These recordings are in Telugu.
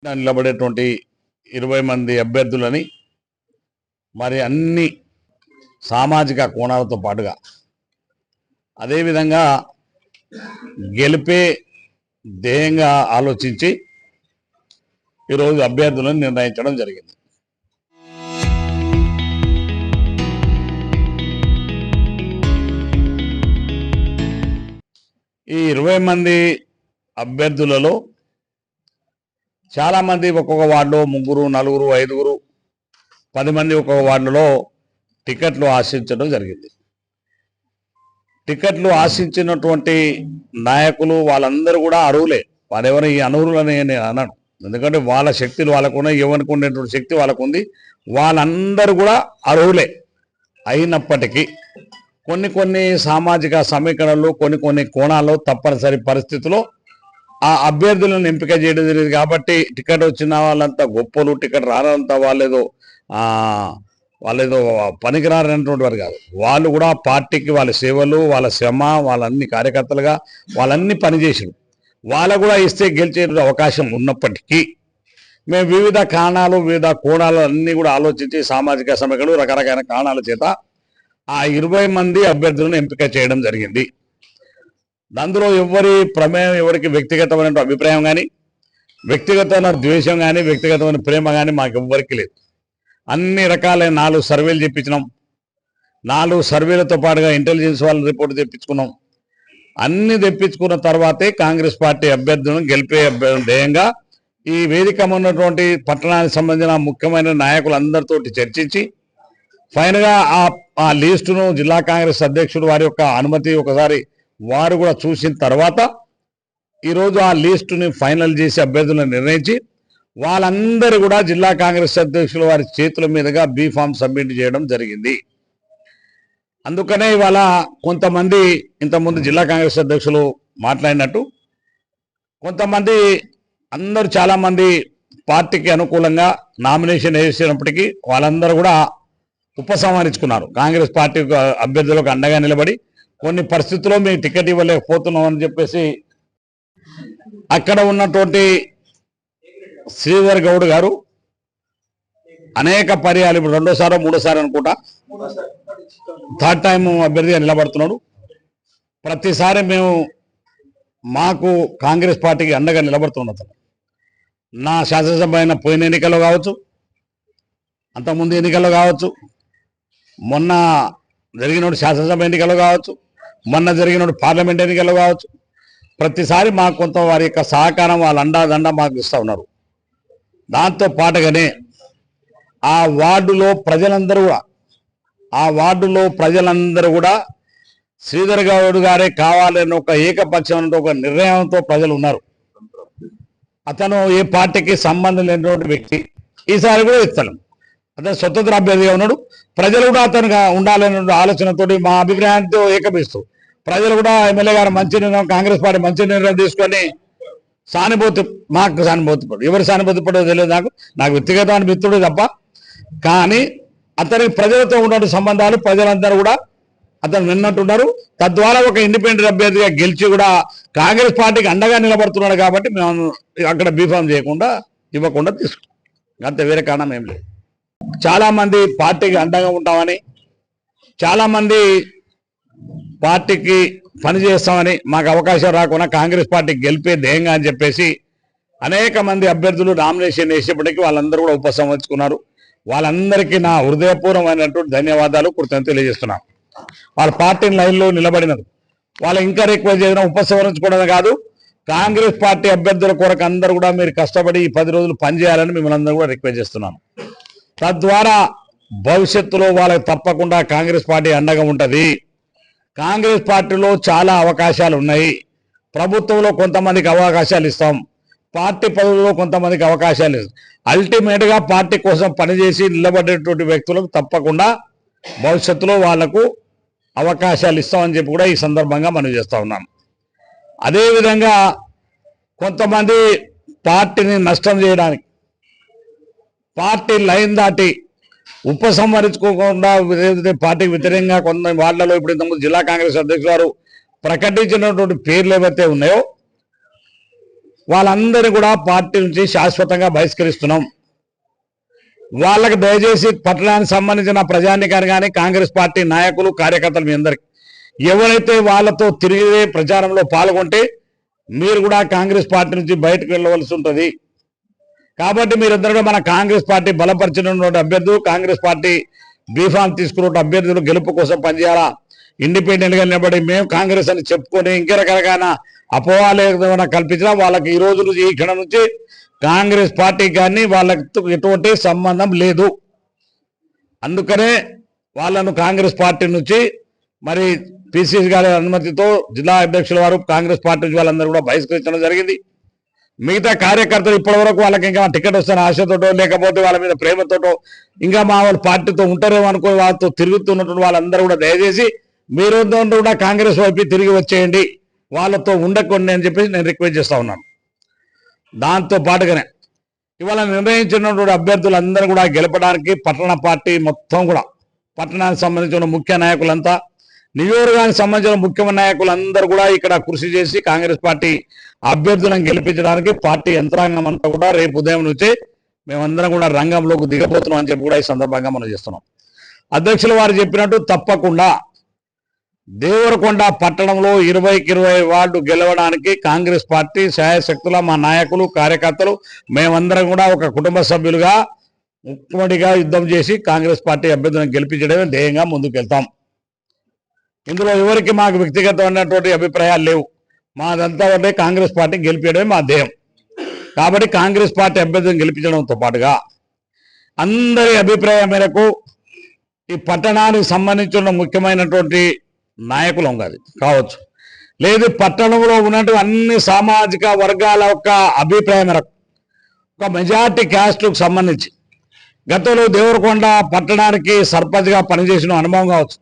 నిలబడేటువంటి 20 మంది అభ్యర్థులని మరి అన్ని సామాజిక కోణాలతో పాటుగా అదేవిధంగా గెలిపే ధ్యేయంగా ఆలోచించి ఈరోజు అభ్యర్థులను నిర్ణయించడం జరిగింది. ఈ 20 మంది అభ్యర్థులలో చాలామంది ఒక్కొక్క వార్డులో 3, 4, 5, 10 మంది ఒక్కొక్క వార్డులో టికెట్లు ఆశించడం జరిగింది. టికెట్లు ఆశించినటువంటి నాయకులు వాళ్ళందరూ కూడా అర్హులే. వారెవరు ఈ అనర్హులని నేను అన్నాను. ఎందుకంటే వాళ్ళ శక్తులు వాళ్ళకున్నాయి, ఎవరికి ఉండేటువంటి శక్తి వాళ్ళకుంది. వాళ్ళందరూ కూడా అర్హులే. అయినప్పటికీ కొన్ని సామాజిక సమీకరణలు కొన్ని కోణాల్లో తప్పనిసరి పరిస్థితుల్లో ఆ అభ్యర్థులను ఎంపిక చేయడం జరిగింది. కాబట్టి టికెట్ వచ్చిన వాళ్ళంతా గొప్పలు, టికెట్ రానంతా వాళ్ళేదో పనికిరారనేటువంటి వారు కాదు. వాళ్ళు కూడా పార్టీకి వాళ్ళ సేవలు, వాళ్ళ శ్రమ, వాళ్ళన్ని కార్యకర్తలుగా వాళ్ళన్ని పనిచేసారు. వాళ్ళకు కూడా ఇస్తే గెలిచే అవకాశం ఉన్నప్పటికీ మేము వివిధ కారణాలు, వివిధ కోణాలు అన్నీ కూడా ఆలోచించి సామాజిక సమీకరణలు రకరకాల కారణాల చేత ఆ 20 మంది అభ్యర్థులను ఎంపిక చేయడం జరిగింది. అందులో ఎవరి ప్రమేయం, ఎవరికి వ్యక్తిగతమైన అభిప్రాయం కానీ, వ్యక్తిగతమైన ద్వేషం కానీ, వ్యక్తిగతమైన ప్రేమ కానీ మాకు ఎవ్వరికి లేదు. అన్ని రకాలైన 4 సర్వేలు చెప్పించినాం. 4 సర్వేలతో పాటుగా ఇంటెలిజెన్స్ వాళ్ళ రిపోర్ట్ తెప్పించుకున్నాం. అన్ని తెప్పించుకున్న తర్వాతే కాంగ్రెస్ పార్టీ అభ్యర్థులను గెలిపే ధ్యేయంగా ఈ వేదిక ఉన్నటువంటి పట్టణానికి సంబంధించిన ముఖ్యమైన నాయకులందరితో చర్చించి ఫైనల్గా ఆ లిస్టును జిల్లా కాంగ్రెస్ అధ్యక్షుడు వారి యొక్క అనుమతి ఒకసారి వారు కూడా చూసిన తర్వాత ఈరోజు ఆ లిస్టుని ఫైనల్ చేసి అభ్యర్థులను నిర్ణయించి వాళ్ళందరూ కూడా జిల్లా కాంగ్రెస్ అధ్యక్షులు వారి చేతుల మీదుగా బీ ఫామ్ సబ్మిట్ చేయడం జరిగింది. అందుకనే ఇవాళ కొంతమంది ఇంతకుముందు జిల్లా కాంగ్రెస్ అధ్యక్షులు మాట్లాడినట్టు కొంతమంది అందరూ చాలామంది పార్టీకి అనుకూలంగా నామినేషన్ వేసినప్పటికీ వాళ్ళందరూ కూడా ఉపసంహరించుకున్నారు. కాంగ్రెస్ పార్టీ అభ్యర్థులకు అండగా నిలబడి కొన్ని పరిస్థితుల్లో మేము టికెట్ ఇవ్వలేకపోతున్నాం అని చెప్పేసి అక్కడ ఉన్నటువంటి శ్రీధర్ గౌడ్ గారు అనేక పర్యాలు, ఇప్పుడు 2వ 3వ అనుకుంటా, 3rd టైం అభ్యర్థిగా నిలబడుతున్నాడు. ప్రతిసారి మేము మాకు కాంగ్రెస్ పార్టీకి అండగా నిలబడుతున్నది. నా శాసనసభ అయిన పోయిన ఎన్నికల్లో కావచ్చు, అంతకుముందు ఎన్నికల్లో కావచ్చు, మొన్న జరిగిన శాసనసభ ఎన్నికల్లో కావచ్చు, మొన్న జరిగిన పార్లమెంట్ ఎన్నికల్లో కావచ్చు, ప్రతిసారి మాకు కొంత వారి యొక్క సహకారం, వాళ్ళ అండాదండ మాకు ఇస్తూ ఉన్నారు. దాంతో పాటుగానే ఆ వార్డులో ప్రజలందరూ కూడా శ్రీధర్ గౌడ్ గారే కావాలని ఒక ఏకపక్షమైన ఒక నిర్ణయంతో ప్రజలు ఉన్నారు. అతను ఏ పార్టీకి సంబంధం లేనటువంటి వ్యక్తి. ఈసారి కూడా ఇస్తాను, అతను స్వతంత్ర అభ్యర్థిగా ఉన్నాడు. ప్రజలు కూడా అతనుగా ఉండాలనే ఆలోచనతో మా అభిప్రాయంతో ఏకపిస్తూ ప్రజలు కూడా ఎమ్మెల్యే గారు మంచి నిర్ణయం, కాంగ్రెస్ పార్టీ మంచి నిర్ణయం తీసుకొని మాకు సానుభూతి పడు. ఎవరు సానుభూతి పడో తెలియదు నాకు వ్యక్తిగతమైన మిత్రుడు తప్ప. కానీ అతనికి ప్రజలతో ఉన్న సంబంధాలు ప్రజలందరూ కూడా అతను విన్నట్టున్నారు. తద్వారా ఒక ఇండిపెండెంట్ అభ్యర్థిగా గెలిచి కూడా కాంగ్రెస్ పార్టీకి అండగా నిలబడుతున్నాడు. కాబట్టి మేము అక్కడ బీఫామ్ ఇవ్వకుండా తీసుకున్నాం. అంతే, వేరే కారణం ఏం లేదు. చాలామంది పార్టీకి అండగా ఉంటామని, చాలామంది పార్టీకి పనిచేస్తామని, మాకు అవకాశం రాకుండా కాంగ్రెస్ పార్టీకి గెలిపే ధ్యేయంగా అని చెప్పేసి అనేక మంది అభ్యర్థులు నామినేషన్ వేసేప్పటికీ వాళ్ళందరూ కూడా ఉపసంహరించుకున్నారు. వాళ్ళందరికీ నా హృదయపూర్వమైనటువంటి ధన్యవాదాలు, కృతజ్ఞతలు తెలియజేస్తున్నాను. వాళ్ళ పార్టీని లైన్లో నిలబడినారు. వాళ్ళు ఇంకా రిక్వెస్ట్ చేసిన ఉపసంహరించుకోవడం కాదు, కాంగ్రెస్ పార్టీ అభ్యర్థుల కొరకు అందరూ కూడా మీరు కష్టపడి ఈ 10 రోజులు పనిచేయాలని మిమ్మల్ని అందరూ కూడా రిక్వెస్ట్ చేస్తున్నాను. తద్వారా భవిష్యత్తులో వాళ్ళకి తప్పకుండా కాంగ్రెస్ పార్టీ అండగా ఉంటుంది. కాంగ్రెస్ పార్టీలో చాలా అవకాశాలు ఉన్నాయి. ప్రభుత్వంలో కొంతమందికి అవకాశాలు ఇస్తాం, పార్టీ పదవుల్లో కొంతమందికి అవకాశాలు ఇస్తాం. అల్టిమేట్గా పార్టీ కోసం పనిచేసి నిలబడేటువంటి వ్యక్తులకు తప్పకుండా భవిష్యత్తులో వాళ్లకు అవకాశాలు ఇస్తామని చెప్పి కూడా ఈ సందర్భంగా మనం చేస్తూ ఉన్నాం. అదేవిధంగా కొంతమంది పార్టీని నష్టం చేయడానికి, పార్టీ లైన్ దాటి ఉపసంహరించుకోకుండా పార్టీకి వ్యతిరేకంగా కొంత వార్డులలో ఇప్పుడు ఇంతకుముందు జిల్లా కాంగ్రెస్ అధ్యక్షులు వారు ప్రకటించినటువంటి పేర్లు ఏవైతే ఉన్నాయో వాళ్ళందరినీ కూడా పార్టీ నుంచి శాశ్వతంగా బహిష్కరిస్తున్నాం. వాళ్ళకి దయచేసి పట్టణానికి సంబంధించిన ప్రజానికాన్ని కానీ కాంగ్రెస్ పార్టీ నాయకులు కార్యకర్తలు మీ అందరికి ఎవరైతే వాళ్ళతో తిరిగి ప్రచారంలో పాల్గొంటే మీరు కూడా కాంగ్రెస్ పార్టీ నుంచి బయటకు వెళ్ళవలసి ఉంటుంది. కాబట్టి మీరందరూ మన కాంగ్రెస్ పార్టీ బలపరిచినటువంటి అభ్యర్థులు, కాంగ్రెస్ పార్టీ బీఫామ్ తీసుకున్న అభ్యర్థులు గెలుపు కోసం పనిచేయాలా. ఇండిపెండెంట్ గా నిలబడి మేము కాంగ్రెస్ అని చెప్పుకొని ఇంకా రకరకాల అపోహాలు ఏమైనా కల్పించినా వాళ్ళకి ఈ రోజు నుంచి ఈ క్షణం నుంచి కాంగ్రెస్ పార్టీ కానీ వాళ్ళకి ఎటువంటి సంబంధం లేదు. అందుకనే వాళ్ళను కాంగ్రెస్ పార్టీ నుంచి మరి పిసిసి గారి అనుమతితో జిల్లా అధ్యక్షుల వారు కాంగ్రెస్ పార్టీ నుంచి వాళ్ళందరూ కూడా బహిష్కరించడం జరిగింది. మిగతా కార్యకర్తలు ఇప్పటి వరకు వాళ్ళకి ఇంకా టికెట్ వస్తున్న ఆశతోటో లేకపోతే వాళ్ళ మీద ప్రేమతోటో ఇంకా మా వాళ్ళ పార్టీతో ఉంటారేమో అనుకుని వాళ్ళతో తిరుగుతున్నటువంటి వాళ్ళందరూ కూడా దయచేసి మీరు కూడా కాంగ్రెస్ వైపు తిరిగి వచ్చేయండి, వాళ్ళతో ఉండకండి అని చెప్పేసి నేను రిక్వెస్ట్ చేస్తా ఉన్నాను. దాంతో పాటుగానే ఇవాళ నిర్ణయించినటువంటి అభ్యర్థులందరూ కూడా గెలపడానికి పట్టణ పార్టీ మొత్తం కూడా పట్టణానికి సంబంధించిన ముఖ్య నాయకులంతా నియోజకవర్గానికి సంబంధించిన ముఖ్యమైన నాయకులందరూ కూడా ఇక్కడ కృషి చేసి కాంగ్రెస్ పార్టీ అభ్యర్థులను గెలిపించడానికి పార్టీ యంత్రాంగం అంతా కూడా రేపు ఉదయం నుంచే మేమందరం కూడా రంగంలోకి దిగబోతున్నాం అని చెప్పి కూడా ఈ సందర్భంగా మనం చేస్తున్నాం. అధ్యక్షుల వారు చెప్పినట్టు తప్పకుండా దేవరకొండ పట్టణంలో 20కి 20 వార్డు గెలవడానికి కాంగ్రెస్ పార్టీ శాయశక్తుల మా నాయకులు కార్యకర్తలు మేమందరం కూడా ఒక కుటుంబ సభ్యులుగా ముఖ్యమంత్రిగా యుద్ధం చేసి కాంగ్రెస్ పార్టీ అభ్యర్థులను గెలిపించడమే ధ్యేయంగా ముందుకు వెళ్తాం. ఇందులో ఎవరికి మాకు వ్యక్తిగతమైనటువంటి అభిప్రాయాలు లేవు. మాదంతా అంటే కాంగ్రెస్ పార్టీ గెలిపించడమే మా ధ్యేయం. కాబట్టి కాంగ్రెస్ పార్టీ అభ్యర్థులను గెలిపించడంతో పాటుగా అందరి అభిప్రాయం మేరకు ఈ పట్టణానికి సంబంధించిన ముఖ్యమైనటువంటి నాయకులు కావచ్చు, లేదు పట్టణంలో ఉన్నటువంటి అన్ని సామాజిక వర్గాల యొక్క అభిప్రాయం మేరకు ఒక మెజార్టీ క్యాస్ట్కు సంబంధించి గతంలో దేవరకొండ పట్టణానికి సర్పంచ్గా పనిచేసిన అనుభవం కావచ్చు,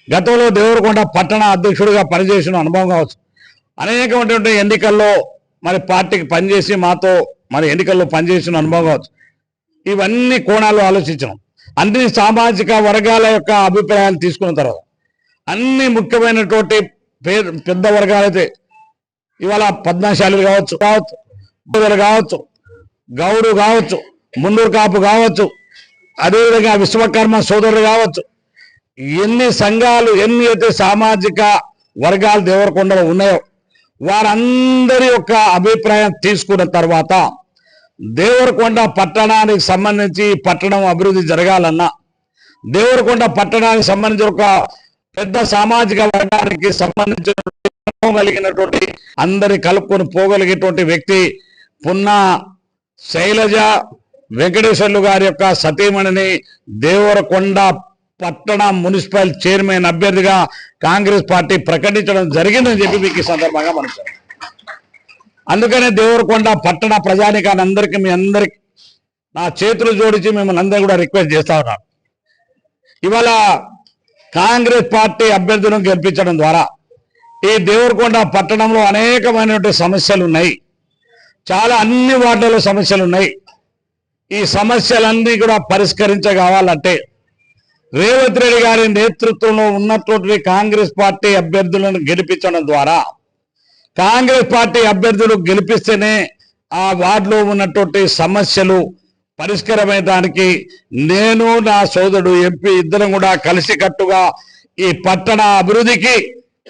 గతంలో దేవరకొండ పట్టణ అధ్యక్షుడిగా పనిచేసిన అనుభవం కావచ్చు, అనేకమైనటువంటి ఎన్నికల్లో మరి పార్టీకి పనిచేసి మాతో మరి ఎన్నికల్లో పనిచేసిన అనుభవం కావచ్చు, ఇవన్నీ కోణాలు ఆలోచించడం అన్ని సామాజిక వర్గాల యొక్క అభిప్రాయాలు తీసుకున్న తర్వాత అన్ని ముఖ్యమైనటువంటి పెద్ద వర్గాలైతే ఇవాళ పద్మశాలులు కావచ్చు కావచ్చు గౌడు కావచ్చు, మున్నూరు కాపు కావచ్చు, అదేవిధంగా విశ్వకర్మ సోదరులు కావచ్చు, ఎన్ని సంఘాలు ఎన్ని అయితే సామాజిక వర్గాలు దేవరకొండలో ఉన్నాయో వారందరి యొక్క అభిప్రాయం తీసుకున్న తర్వాత దేవరకొండ పట్టణానికి సంబంధించి పట్టణం అభివృద్ధి జరగాలన్నా దేవరకొండ పట్టణానికి సంబంధించిన ఒక పెద్ద సామాజిక వర్గానికి సంబంధించినటువంటి అందరి కలుపుకొని పోగలిగేటువంటి వ్యక్తి పున్నా శైలజ వెంకటేశ్వర్లు గారి యొక్క సతీమణిని దేవరకొండ పట్టణ మున్సిపల్ చైర్మన్ అభ్యర్థిగా కాంగ్రెస్ పార్టీ ప్రకటించడం జరిగిందని చెప్పి మీకు ఈ సందర్భంగా మనం అందుకనే దేవరకొండ పట్టణ ప్రజానికాన్ని అందరికీ మీ అందరికి నా చేతులు జోడించి మిమ్మల్ని అందరూ కూడా రిక్వెస్ట్ చేస్తా ఉన్నాను. ఇవాళ కాంగ్రెస్ పార్టీ అభ్యర్థులను గెలిపించడం ద్వారా ఈ దేవరకొండ పట్టణంలో అనేకమైనటువంటి సమస్యలు ఉన్నాయి, చాలా అన్ని వార్డులలో సమస్యలు ఉన్నాయి. ఈ సమస్యలన్నీ కూడా పరిష్కరించగలగాలంటే రేవంత్ రెడ్డి గారి నేతృత్వంలో ఉన్నటువంటి కాంగ్రెస్ పార్టీ అభ్యర్థులను గెలిపించడం ద్వారా కాంగ్రెస్ పార్టీ అభ్యర్థులు గెలిపిస్తేనే ఆ వార్డులో ఉన్నటువంటి సమస్యలు పరిష్కారమయ్యడానికి నేను నా సోదరుడు ఎంపీ ఇద్దరం కూడా కలిసికట్టుగా ఈ పట్టణ అభివృద్ధికి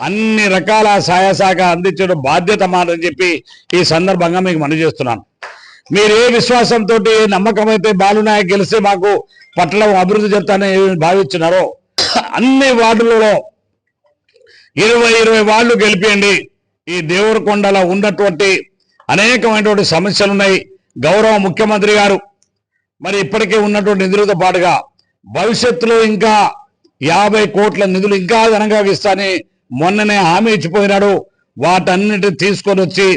అన్ని రకాల సహాయ సహకారం అందించడం బాధ్యత మాదని చెప్పి ఈ సందర్భంగా మీకు మనవి చేస్తున్నాను. మీరు ఏ విశ్వాసంతో ఏ నమ్మకం అయితే బాలునాయక్ గెలిస్తే మాకు పట్టణం అభివృద్ధి చెప్తానని భావించినారో అన్ని వార్డులలో 20 వార్డులు గెలిపియండి. ఈ దేవరకొండలో ఉన్నటువంటి అనేకమైనటువంటి సమస్యలు ఉన్నాయి. గౌరవ ముఖ్యమంత్రి గారు మరి ఇప్పటికే ఉన్నటువంటి నిధులతో పాటుగా భవిష్యత్తులో ఇంకా 50 కోట్ల నిధులు ఇంకా అదనంగా ఇస్తానని మొన్ననే హామీ ఇచ్చిపోయినాడు. వాటన్నిటిని తీసుకొని వచ్చి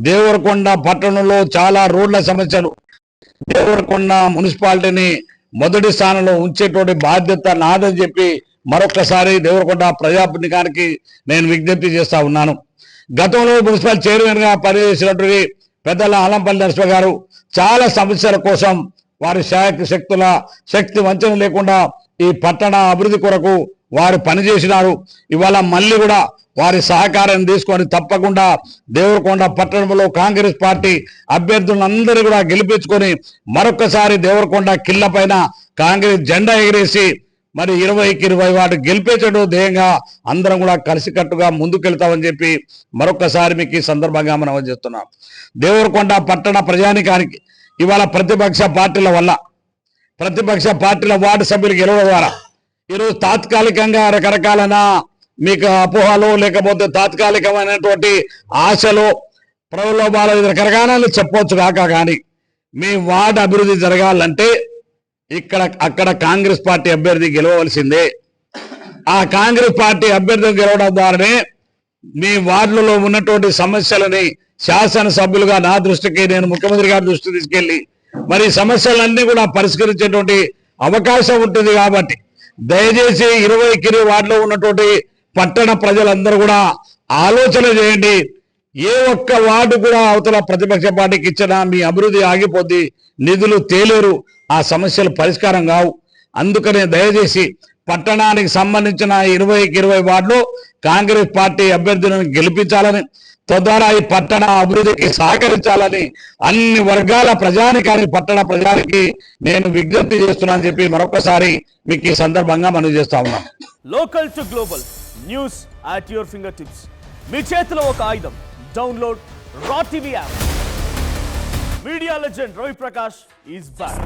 దేవరకొండ పట్టణంలో చాలా రోడ్ల సమస్యలు దేవరకొండ మున్సిపాలిటీని మొదటి స్థానంలో ఉంచేటువంటి బాధ్యత నాదని చెప్పి మరొకసారి దేవరకొండ ప్రజాప్రతినిధికి నేను విజ్ఞప్తి చేస్తా ఉన్నాను. గతంలో మున్సిపల్ చైర్మన్ గా పనిచేసినటువంటి పెద్దల ఆలంపల్లి నరసింహ గారు చాలా సమస్యల కోసం వారి శక్తి వంచన లేకుండా ఈ పట్టణ అభివృద్ధి కొరకు వారు పనిచేసినారు. ఇవాళ మళ్ళీ కూడా వారి సహకారం తీసుకొని తప్పకుండా దేవరకొండ పట్టణంలో కాంగ్రెస్ పార్టీ అభ్యర్థులందరూ కూడా గెలిపించుకొని మరొకసారి దేవరకొండ కిల్ల పైన కాంగ్రెస్ జెండా ఎగిరేసి మరి 20కి 20 వార్డు గెలిపించడం ధ్యేయంగా అందరం కూడా కలిసికట్టుగా ముందుకెళ్తామని చెప్పి మరొకసారి మీకు ఈ సందర్భంగా మనం చేస్తున్నాం. దేవరకొండ పట్టణ ప్రజానికానికి ఇవాళ ప్రతిపక్ష పార్టీల వార్డు సభ్యులు గెలవడం ద్వారా ఈరోజు తాత్కాలికంగా రకరకాలైన మీకు అపోహలు లేకపోతే తాత్కాలికమైనటువంటి ఆశలు ప్రలోభాలు రకరకాల చెప్పవచ్చు కాక కానీ మీ వార్డు అభివృద్ధి జరగాలంటే అక్కడ కాంగ్రెస్ పార్టీ అభ్యర్థి గెలవవలసిందే. ఆ కాంగ్రెస్ పార్టీ అభ్యర్థి గెలవడం ద్వారానే మీ వార్డులలో ఉన్నటువంటి సమస్యలని శాసనసభ్యులుగా నా దృష్టికి నేను ముఖ్యమంత్రి గారి దృష్టికి తీసుకెళ్లి మరి సమస్యలన్నీ కూడా పరిష్కరించేటువంటి అవకాశం ఉంటుంది. కాబట్టి దయచేసి 20కి 20 వార్డులో ఉన్నటువంటి పట్టణ ప్రజలందరూ కూడా ఆలోచన చేయండి. ఏ ఒక్క వార్డు కూడా అవతల ప్రతిపక్ష పార్టీకి ఇచ్చినా మీ అభివృద్ధి ఆగిపోద్ది, నిధులు తేలేరు, ఆ సమస్యలు పరిష్కారం కావు. అందుకనే దయచేసి పట్టణానికి సంబంధించిన 20కి 20 వార్డులో కాంగ్రెస్ పార్టీ అభ్యర్థులను గెలిపించాలని, తద్వారా ఈ పట్టణ అభివృద్ధికి సహకరించాలని అన్ని వర్గాల ప్రజానికానికి పట్టణ ప్రజానికి నేను విజ్ఞప్తి చేస్తున్నానని చెప్పి మరొకసారి మీకు ఈ సందర్భంగా మనం చేస్తా ఉన్నాం. Local to global news at your fingertips. మీ చేతిలో ఒక ఆయుధం. Download Raw TV app. Media legend Ravi Prakash is back.